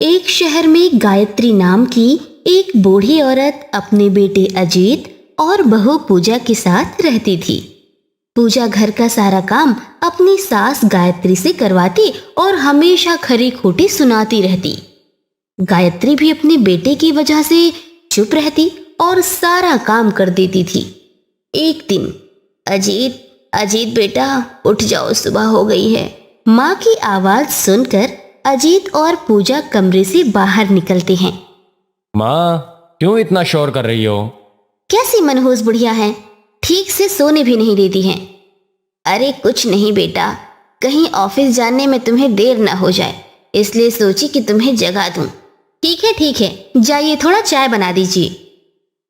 एक शहर में गायत्री नाम की एक बूढ़ी औरत अपने बेटे अजीत और बहू पूजा के साथ रहती थी। पूजा घर का सारा काम अपनी सास गायत्री से करवाती और हमेशा खरी खोटी सुनाती रहती। गायत्री भी अपने बेटे की वजह से चुप रहती और सारा काम कर देती थी। एक दिन, अजीत अजीत बेटा उठ जाओ, सुबह हो गई है। माँ की आवाज सुनकर अजीत और पूजा कमरे से बाहर निकलते हैं। माँ, क्यों इतना शोर कर रही हो? कैसी मनहूस बुढ़िया है, ठीक से सोने भी नहीं देती हैं। अरे कुछ नहीं बेटा, कहीं ऑफिस जाने में तुम्हें देर ना हो जाए, इसलिए सोची कि तुम्हें जगा दूं। ठीक है, जाइए थोड़ा चाय बना दीजिए।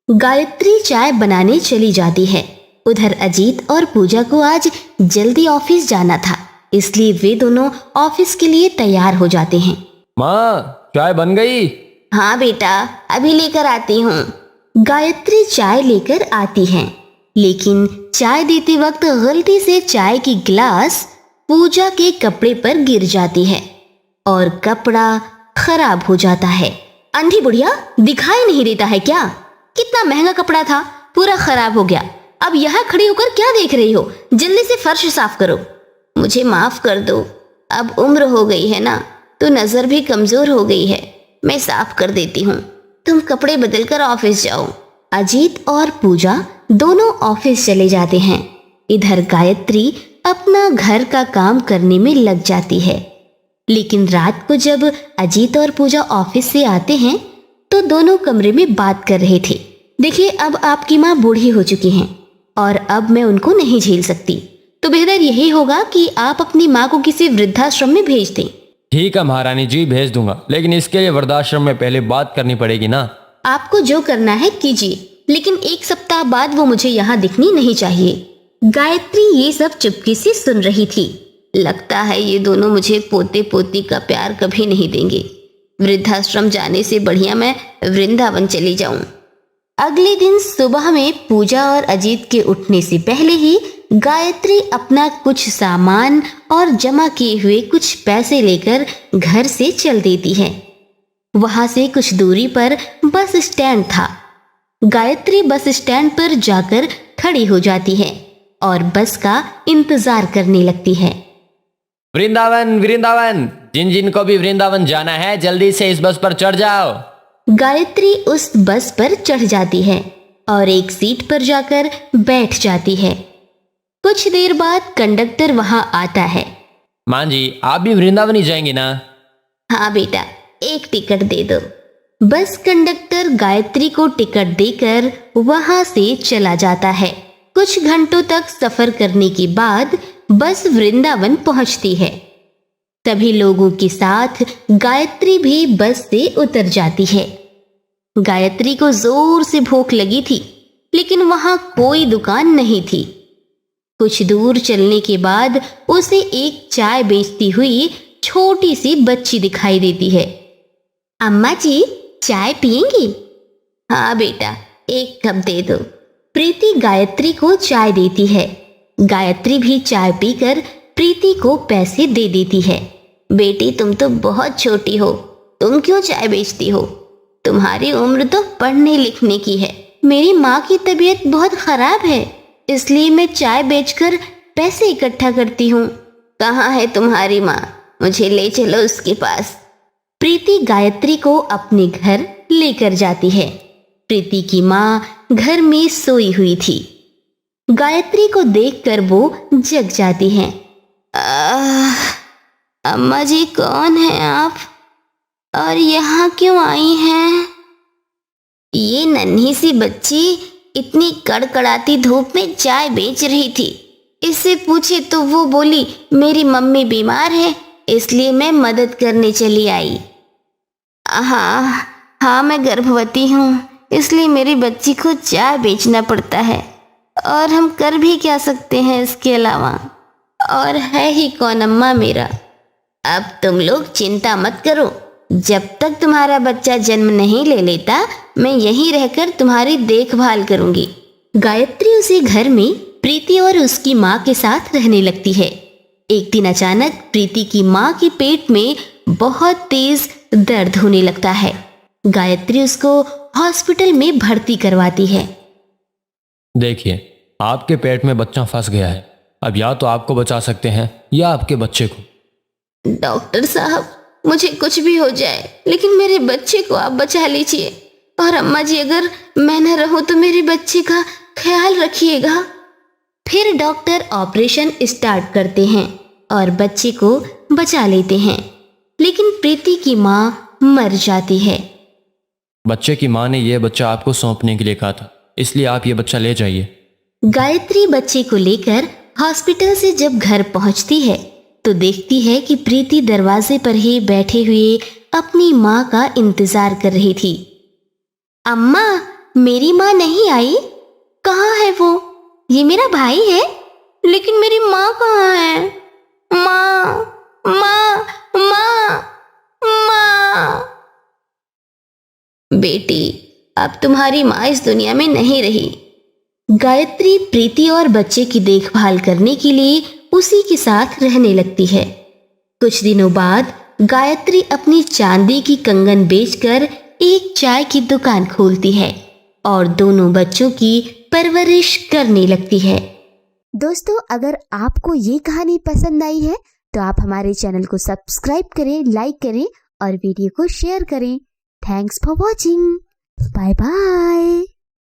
गायत्री चाय बनाने चली जाती है। उधर अजीत और पूजा को आज जल्दी ऑफिस जाना था, इसलिए वे दोनों ऑफिस के लिए तैयार हो जाते हैं। माँ, चाय बन गई? हाँ बेटा, अभी लेकर आती हूँ। गायत्री चाय लेकर आती है, लेकिन चाय देते वक्त गलती से चाय की गिलास पूजा के कपड़े पर गिर जाती है और कपड़ा खराब हो जाता है। अंधी बुढ़िया, दिखाई नहीं देता है क्या? कितना महंगा कपड़ा था, पूरा खराब हो गया। अब यहाँ खड़ी होकर क्या देख रही हो? जल्दी से फर्श साफ करो। मुझे माफ कर दो, अब उम्र हो गई है ना, तो नजर भी कमजोर हो गई है। मैं साफ कर देती हूँ, तुम कपड़े बदलकर ऑफिस जाओ। अजीत और पूजा दोनों ऑफिस चले जाते हैं। इधर गायत्री अपना घर का काम करने में लग जाती है। लेकिन रात को जब अजीत और पूजा ऑफिस से आते हैं तो दोनों कमरे में बात कर रहे थे। देखिए, अब आपकी माँ बूढ़ी हो चुकी हैं और अब मैं उनको नहीं झेल सकती, तो बेहतर यही होगा कि आप अपनी माँ को किसी वृद्धाश्रम में भेज दें। ठीक है महारानी जी, भेज दूंगा, लेकिन इसके लिए वृद्धाश्रम में पहले बात करनी पड़ेगी ना। आपको जो करना है कीजिए, लेकिन 1 सप्ताह बाद वो मुझे यहाँ दिखनी नहीं चाहिए। गायत्री ये सब चुपके से सुन रही थी। लगता है ये दोनों मुझे पोते पोती का प्यार कभी नहीं देंगे। वृद्धाश्रम जाने से बढ़िया मैं वृंदावन चली जाऊं। अगले दिन सुबह में पूजा और अजीत के उठने से पहले ही गायत्री अपना कुछ सामान और जमा किए हुए कुछ पैसे लेकर घर से चल देती है। वहां से कुछ दूरी पर बस स्टैंड था। गायत्री बस स्टैंड पर जाकर खड़ी हो जाती है और बस का इंतजार करने लगती है। वृंदावन वृंदावन, जिन जिन को भी वृंदावन जाना है जल्दी से इस बस पर चढ़ जाओ। गायत्री उस बस पर चढ़ जाती है और एक सीट पर जाकर बैठ जाती है। कुछ देर बाद कंडक्टर वहां आता है। माँ जी, आप भी वृंदावन ही जाएंगी ना? हाँ बेटा, एक टिकट दे दो। बस कंडक्टर गायत्री को टिकट देकर वहां से चला जाता है। कुछ घंटों तक सफर करने के बाद बस वृंदावन पहुंचती है। सभी लोगों के साथ गायत्री भी बस से उतर जाती है। गायत्री को जोर से भूख लगी थी, लेकिन वहां कोई दुकान नहीं थी। कुछ दूर चलने के बाद उसे एक चाय बेचती हुई छोटी सी बच्ची दिखाई देती है। अम्मा जी, चाय पियेंगी? हाँ बेटा, 1 कप दे दो। प्रीति गायत्री को चाय देती है। गायत्री भी चाय पीकर प्रीति को पैसे दे देती है। बेटी, तुम तो बहुत छोटी हो, तुम क्यों चाय बेचती हो? तुम्हारी उम्र तो पढ़ने लिखने की है। मेरी माँ की तबीयत बहुत खराब है, इसलिए मैं चाय बेचकर पैसे इकट्ठा करती हूँ। कहाँ है तुम्हारी माँ? मुझे ले चलो उसके पास। प्रीति गायत्री को अपने घर लेकर जाती है। प्रीति की माँ घर में सोई हुई थी। गायत्री को देखकर वो जग जाती हैं। अम्मा जी, कौन है आप और यहाँ क्यों आई हैं? ये नन्ही सी बच्ची इतनी कड़कड़ाती धूप में चाय बेच रही थी। इससे पूछे तो वो बोली मेरी मम्मी बीमार है, इसलिए मैं मदद करने चली आई। हाँ, मैं गर्भवती हूँ, इसलिए मेरी बच्ची को चाय बेचना पड़ता है, और हम कर भी क्या सकते हैं इसके अलावा। और है ही कौन अम्मा मेरा। अब तुम लोग चिंता मत करो, जब तक तुम्हारा बच्चा जन्म नहीं ले लेता मैं यहीं रहकर तुम्हारी देखभाल करूंगी। गायत्री उसी घर में प्रीति और उसकी माँ के साथ रहने लगती है। एक दिन अचानक प्रीति की माँ के पेट में बहुत तेज दर्द होने लगता है। गायत्री उसको हॉस्पिटल में भर्ती करवाती है। देखिए, आपके पेट में बच्चा फंस गया है। अब या तो आपको बचा सकते हैं या आपके बच्चे को। डॉक्टर साहब, मुझे कुछ भी हो जाए लेकिन मेरे बच्चे को आप बचा लीजिए। और अम्मा जी, अगर मैं न रहूं तो मेरे बच्चे का ख्याल रखिएगा। फिर डॉक्टर ऑपरेशन स्टार्ट करते हैं और बच्चे को बचा लेते हैं, लेकिन प्रीति की माँ मर जाती है। बच्चे की माँ ने यह बच्चा आपको सौंपने के लिए कहा था, इसलिए आप ये बच्चा ले जाइए। गायत्री बच्चे को लेकर हॉस्पिटल से जब घर पहुंचती है तो देखती है कि प्रीति दरवाजे पर ही बैठे हुए अपनी माँ का इंतजार कर रही थी। अम्मा, मेरी माँ नहीं आई? कहाँ है वो? ये मेरा भाई है, लेकिन मेरी माँ कहाँ है? माँ, माँ, माँ, माँ। बेटी, अब तुम्हारी माँ इस दुनिया में नहीं रही। गायत्री प्रीति और बच्चे की देखभाल करने के लिए उसी के साथ रहने लगती है। कुछ दिनों बाद गायत्री अपनी चांदी की कंगन बेचकर एक चाय की दुकान खोलती है और दोनों बच्चों की परवरिश करने लगती है। दोस्तों, अगर आपको ये कहानी पसंद आई है तो आप हमारे चैनल को सब्सक्राइब करें, लाइक करें और वीडियो को शेयर करें। Thanks for watching. Bye bye.